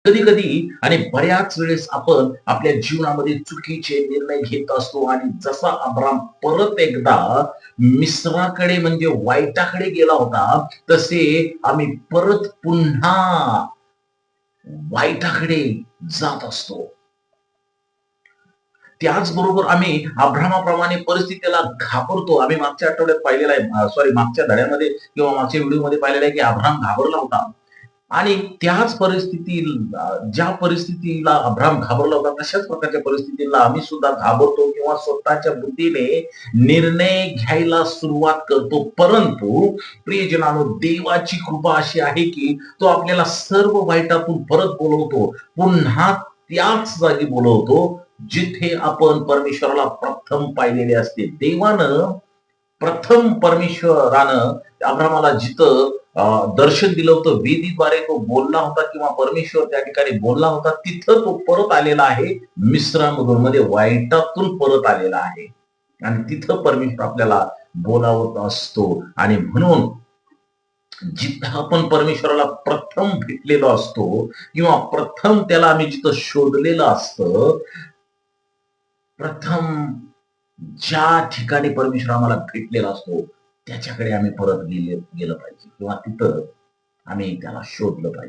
कधी कधी आणि बऱ्याच वेळेस आपण आपल्या जीवनामध्ये चुकीचे निर्णय घेत असतो आणि जसा अब्राम परत एकदा मिस्राकडे म्हणजे वाईटाकडे गेला होता, तसे आम्ही परत पुन्हा वाईटाकडे जात असतो. त्याचबरोबर आम्ही अब्रामाप्रमाणे परिस्थितीला घाबरतो. आम्ही मागच्या आठवड्यात पाहिलेलं आहे, सॉरी मागच्या धड्यामध्ये किंवा मागच्या व्हिडिओमध्ये पाहिलेलं आहे, की अब्राम घाबरला होता. आणि त्याच ज्या परिस्थितीला अब्राम घाबरला होता, तशाच प्रकारच्या परिस्थितीला आम्ही सुद्धा घाबरतो किंवा स्वतःच्या बुद्धीने निर्णय घ्यायला सुरुवात करतो. परंतु प्रियजनांनो, देवाची कृपा अशी आहे, की तो आपल्याला सर्व वाईटातून परत बोलवतो. पुन्हा त्याच जागी बोलवतो, जिथे आपण परमेश्वराला प्रथम पाहिलेले असते. प्रथम परमेश्वरानं अब्रामाला जिथं दर्शन दिलं होतं, वेदीद्वारे तो बोलला होता किंवा परमेश्वर त्या ठिकाणी बोलला होता, तिथं तो परत आलेला आहे. मिस्रामधून म्हणजे वाईटातून परत आलेला आहे. आणि तिथं परमेश्वर आपल्याला बोलावत असतो. आणि म्हणून जिथं आपण परमेश्वराला प्रथम भेटलेलो असतो किंवा प्रथम त्याला आम्ही जिथं शोधलेलं असतं, प्रथम ज्या ठिकाणी परमेश्वर आम्हाला भेटलेला असतो, त्याच्याकडे आम्ही परत गेलं पाहिजे किंवा तिथं आम्ही त्याला शोधलं पाहिजे.